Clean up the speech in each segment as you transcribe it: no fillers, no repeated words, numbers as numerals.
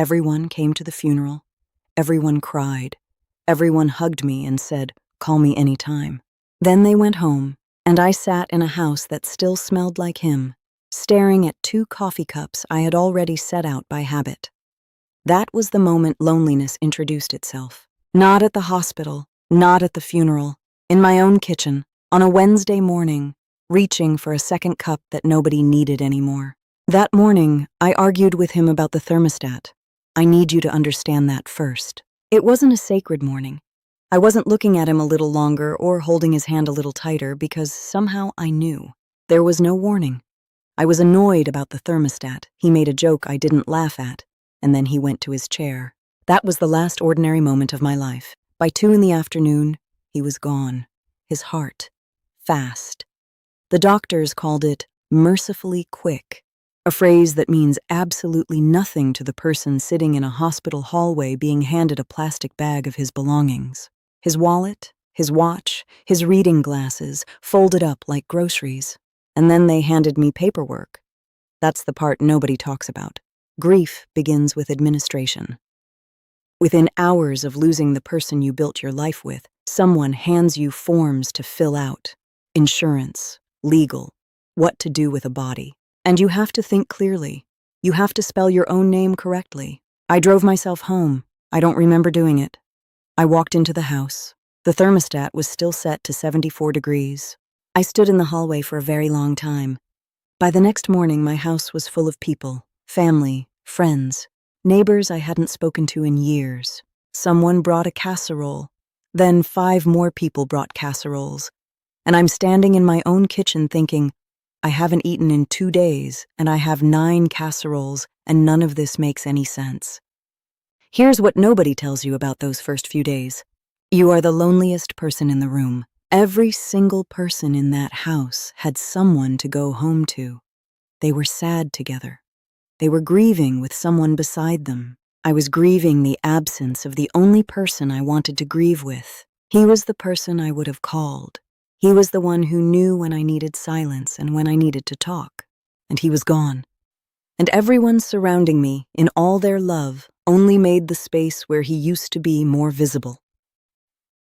Everyone came to the funeral. Everyone cried. Everyone hugged me and said, "Call me anytime." Then they went home, and I sat in a house that still smelled like him, staring at 2 coffee cups I had already set out by habit. That was the moment loneliness introduced itself. Not at the hospital, not at the funeral, in my own kitchen, on a Wednesday morning, reaching for a second cup that nobody needed anymore. That morning, I argued with him about the thermostat. I need you to understand that first. It wasn't a sacred morning. I wasn't looking at him a little longer or holding his hand a little tighter because somehow I knew. There was no warning. I was annoyed about the thermostat. He made a joke I didn't laugh at, and then he went to his chair. That was the last ordinary moment of my life. By 2 in the afternoon, he was gone. His heart. Fast. The doctors called it mercifully quick, a phrase that means absolutely nothing to the person sitting in a hospital hallway being handed a plastic bag of his belongings. His wallet, his watch, his reading glasses, folded up like groceries. And then they handed me paperwork. That's the part nobody talks about. Grief begins with administration. Within hours of losing the person you built your life with, someone hands you forms to fill out. Insurance, legal, what to do with a body. And you have to think clearly. You have to spell your own name correctly. I drove myself home. I don't remember doing it. I walked into the house. The thermostat was still set to 74 degrees. I stood in the hallway for a very long time. By the next morning, my house was full of people, family, friends, neighbors I hadn't spoken to in years. Someone brought a casserole. Then 5 more people brought casseroles. And I'm standing in my own kitchen thinking, I haven't eaten in 2 days, and I have 9 casseroles, and none of this makes any sense. Here's what nobody tells you about those first few days. You are the loneliest person in the room. Every single person in that house had someone to go home to. They were sad together. They were grieving with someone beside them. I was grieving the absence of the only person I wanted to grieve with. He was the person I would have called. He was the one who knew when I needed silence and when I needed to talk. And he was gone. And everyone surrounding me, in all their love, only made the space where he used to be more visible.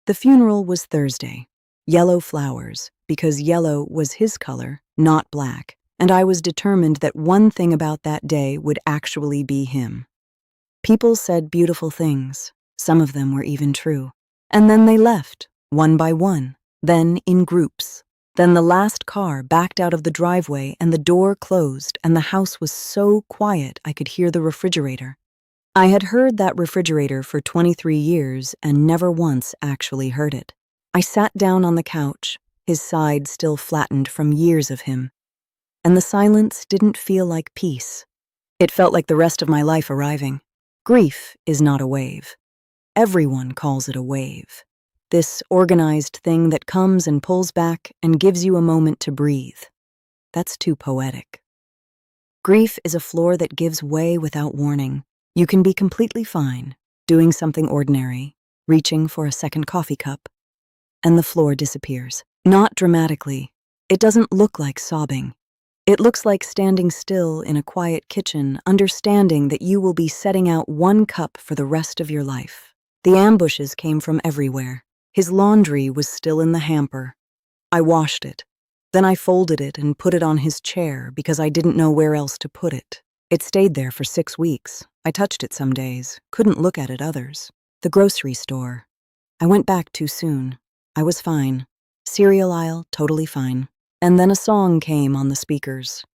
The funeral was Thursday. Yellow flowers, because yellow was his color, not black, and I was determined that one thing about that day would actually be him. People said beautiful things. Some of them were even true. And then they left, one by one, then in groups. Then the last car backed out of the driveway and the door closed and the house was so quiet I could hear the refrigerator. I had heard that refrigerator for 23 years and never once actually heard it. I sat down on the couch, his side still flattened from years of him. And the silence didn't feel like peace. It felt like the rest of my life arriving. Grief is not a wave. Everyone calls it a wave. This organized thing that comes and pulls back and gives you a moment to breathe. That's too poetic. Grief is a floor that gives way without warning. You can be completely fine, doing something ordinary, reaching for a second coffee cup, and the floor disappears. Not dramatically. It doesn't look like sobbing. It looks like standing still in a quiet kitchen, understanding that you will be setting out 1 cup for the rest of your life. The ambushes came from everywhere. His laundry was still in the hamper. I washed it. Then I folded it and put it on his chair because I didn't know where else to put it. It stayed there for 6 weeks. I touched it some days, couldn't look at it others. The grocery store. I went back too soon. I was fine. Cereal aisle, totally fine. And then a song came on the speakers.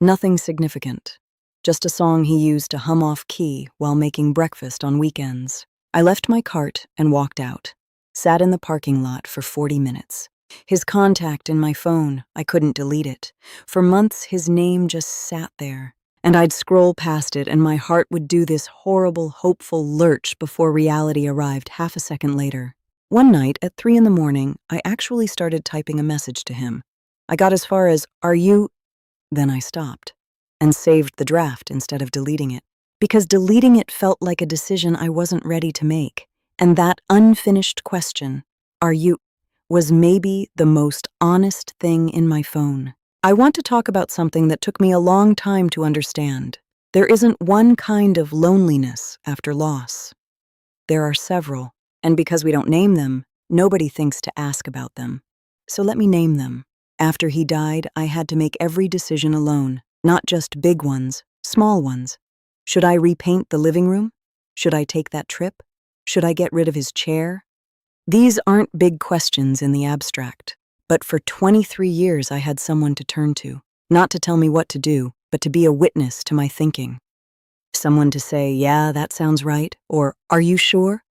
Nothing significant. Just a song he used to hum off key while making breakfast on weekends. I left my cart and walked out. Sat in the parking lot for 40 minutes. His contact in my phone, I couldn't delete it. For months, his name just sat there. And I'd scroll past it and my heart would do this horrible, hopeful lurch before reality arrived half a second later. One night at 3 in the morning, I actually started typing a message to him. I got as far as, "Are you?" Then I stopped and saved the draft instead of deleting it. Because deleting it felt like a decision I wasn't ready to make. And that unfinished question, "Are you?" was maybe the most honest thing in my phone. I want to talk about something that took me a long time to understand. There isn't one kind of loneliness after loss. There are several, and because we don't name them, nobody thinks to ask about them. So let me name them. After he died, I had to make every decision alone, not just big ones, small ones. Should I repaint the living room? Should I take that trip? Should I get rid of his chair? These aren't big questions in the abstract, but for 23 years I had someone to turn to, not to tell me what to do, but to be a witness to my thinking. Someone to say, yeah, that sounds right, or are you sure?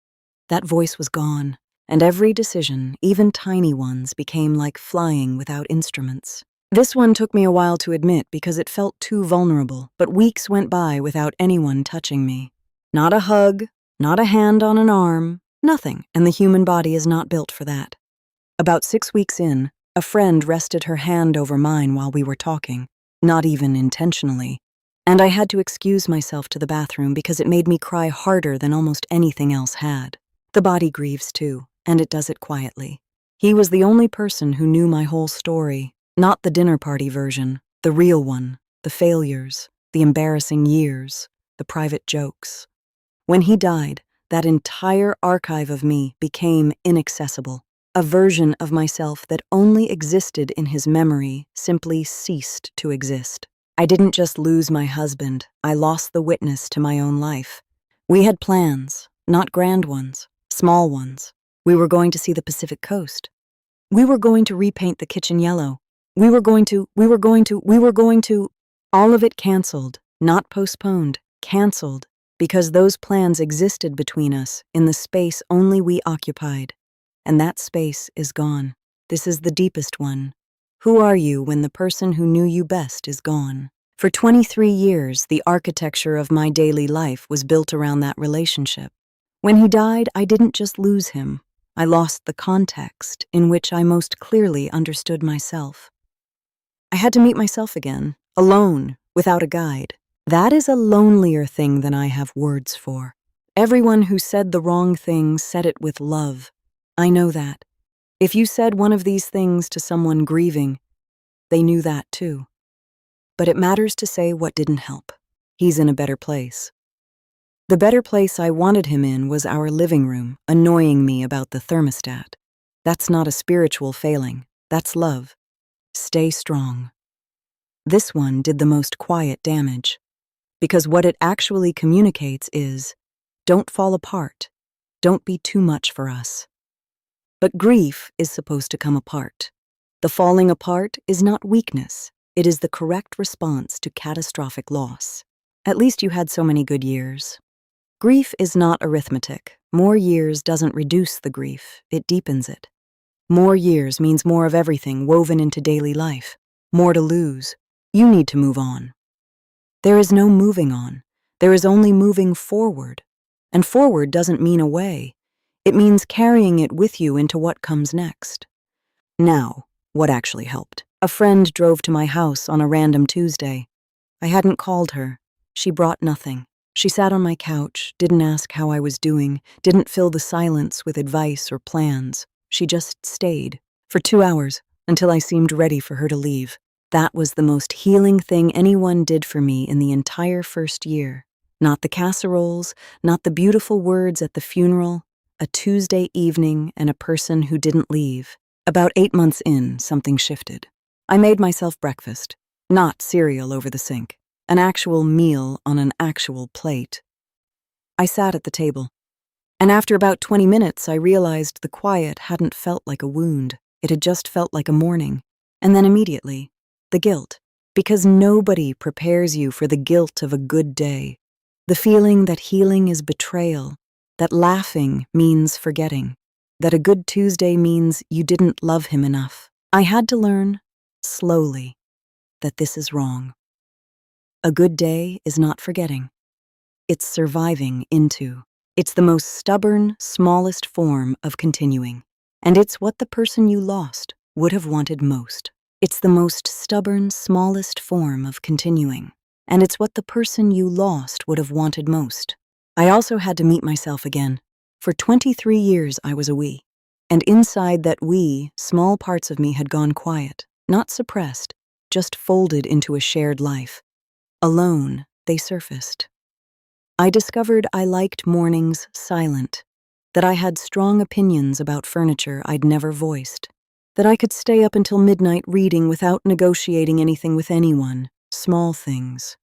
That voice was gone, and every decision, even tiny ones, became like flying without instruments. This one took me a while to admit because it felt too vulnerable, but weeks went by without anyone touching me. Not a hug, not a hand on an arm, nothing, and the human body is not built for that. About 6 weeks in, a friend rested her hand over mine while we were talking, not even intentionally, and I had to excuse myself to the bathroom because it made me cry harder than almost anything else had. The body grieves too, and it does it quietly. He was the only person who knew my whole story, not the dinner party version, the real one, the failures, the embarrassing years, the private jokes. When he died, that entire archive of me became inaccessible. A version of myself that only existed in his memory simply ceased to exist. I didn't just lose my husband, I lost the witness to my own life. We had plans, not grand ones, small ones. We were going to see the Pacific coast. We were going to repaint the kitchen yellow. We were going to, all of it canceled, not postponed, canceled, because those plans existed between us in the space only we occupied. And that space is gone. This is the deepest one. Who are you when the person who knew you best is gone? For 23 years, the architecture of my daily life was built around that relationship. When he died, I didn't just lose him. I lost the context in which I most clearly understood myself. I had to meet myself again, alone, without a guide. That is a lonelier thing than I have words for. Everyone who said the wrong thing said it with love. I know that. If you said one of these things to someone grieving, they knew that too. But it matters to say what didn't help. He's in a better place. The better place I wanted him in was our living room, annoying me about the thermostat. That's not a spiritual failing. That's love. Stay strong. This one did the most quiet damage, because what it actually communicates is, don't fall apart. Don't be too much for us. But grief is supposed to come apart. The falling apart is not weakness. It is the correct response to catastrophic loss. At least you had so many good years. Grief is not arithmetic. More years doesn't reduce the grief, it deepens it. More years means more of everything woven into daily life. More to lose. You need to move on. There is no moving on. There is only moving forward. And forward doesn't mean away. It means carrying it with you into what comes next. Now, what actually helped? A friend drove to my house on a random Tuesday. I hadn't called her. She brought nothing. She sat on my couch, didn't ask how I was doing, didn't fill the silence with advice or plans. She just stayed for 2 hours until I seemed ready for her to leave. That was the most healing thing anyone did for me in the entire first year. Not the casseroles, not the beautiful words at the funeral, a Tuesday evening and a person who didn't leave. About 8 months in, something shifted. I made myself breakfast, not cereal over the sink, an actual meal on an actual plate. I sat at the table, and after about 20 minutes I realized the quiet hadn't felt like a wound. It had just felt like a morning. And then immediately, the guilt, because nobody prepares you for the guilt of a good day. The feeling that healing is betrayal, that laughing means forgetting, that a good Tuesday means you didn't love him enough. I had to learn, slowly, that this is wrong. A good day is not forgetting. It's surviving into. It's the most stubborn, smallest form of continuing. And it's what the person you lost would have wanted most. It's the most stubborn, smallest form of continuing. And it's what the person you lost would have wanted most. I also had to meet myself again. For 23 years I was a we. And inside that we, small parts of me had gone quiet, not suppressed, just folded into a shared life. Alone, they surfaced. I discovered I liked mornings silent, that I had strong opinions about furniture I'd never voiced, that I could stay up until midnight reading without negotiating anything with anyone, small things.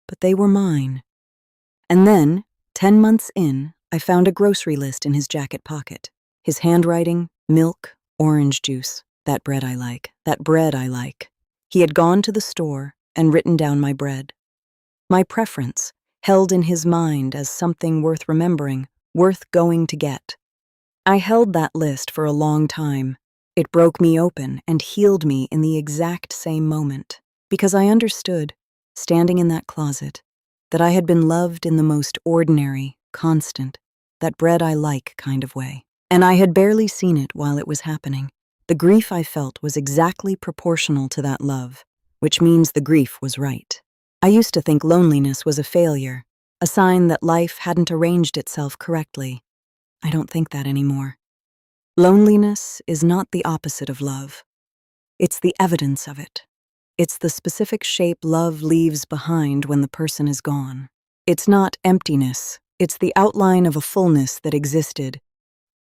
But they were mine. And then, 10 months in, I found a grocery list in his jacket pocket. His handwriting, milk, orange juice, that bread I like, that bread I like. He had gone to the store and written down my bread. My preference, held in his mind as something worth remembering, worth going to get. I held that list for a long time. It broke me open and healed me in the exact same moment, because I understood, standing in that closet, that I had been loved in the most ordinary, constant, that bread I like kind of way. And I had barely seen it while it was happening. The grief I felt was exactly proportional to that love, which means the grief was right. I used to think loneliness was a failure, a sign that life hadn't arranged itself correctly. I don't think that anymore. Loneliness is not the opposite of love. It's the evidence of it. It's the specific shape love leaves behind when the person is gone. It's not emptiness. It's the outline of a fullness that existed.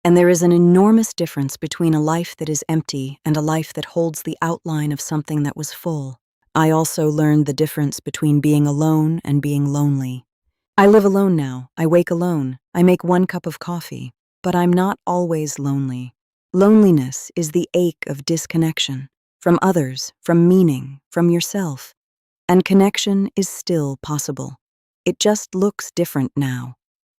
And there is an enormous difference between a life that is empty and a life that holds the outline of something that was full. I also learned the difference between being alone and being lonely. I live alone now. I wake alone. I make 1 cup of coffee. But I'm not always lonely. Loneliness is the ache of disconnection from others, from meaning, from yourself. And connection is still possible. It just looks different now.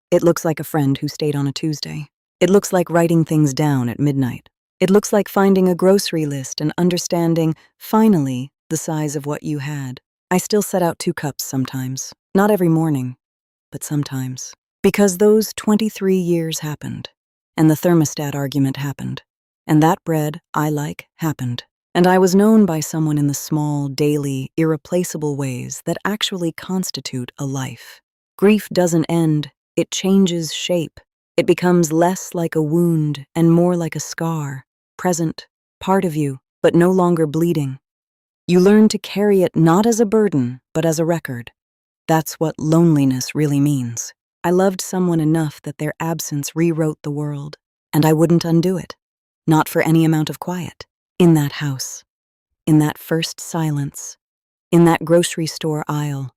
It looks like a friend who stayed on a Tuesday. It looks like writing things down at midnight. It looks like finding a grocery list and understanding, finally, the size of what you had. I still set out 2 cups sometimes. Not every morning, but sometimes. Because those 23 years happened. And the thermostat argument happened. And that bread I like happened. And I was known by someone in the small, daily, irreplaceable ways that actually constitute a life. Grief doesn't end. It changes shape. It becomes less like a wound and more like a scar, present, part of you, but no longer bleeding. You learn to carry it not as a burden, but as a record. That's what loneliness really means. I loved someone enough that their absence rewrote the world, and I wouldn't undo it. Not for any amount of quiet. In that house. In that first silence. In that grocery store aisle.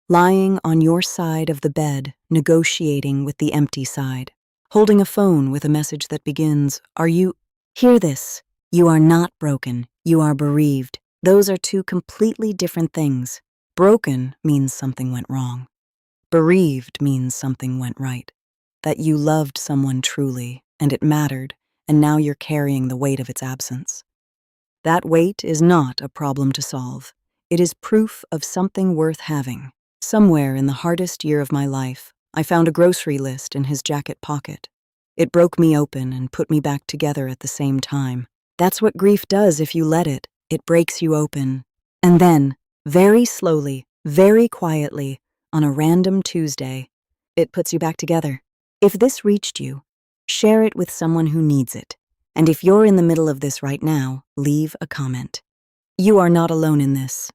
Lying on your side of the bed, negotiating with the empty side. Holding a phone with a message that begins, Hear this. You are not broken. You are bereaved. Those are 2 completely different things. Broken means something went wrong. Bereaved means something went right. That you loved someone truly, and it mattered, and now you're carrying the weight of its absence. That weight is not a problem to solve. It is proof of something worth having. Somewhere in the hardest year of my life, I found a grocery list in his jacket pocket. It broke me open and put me back together at the same time. That's what grief does if you let it. It breaks you open. And then, very slowly, very quietly, on a random Tuesday, it puts you back together. If this reached you, share it with someone who needs it. And if you're in the middle of this right now, leave a comment. You are not alone in this.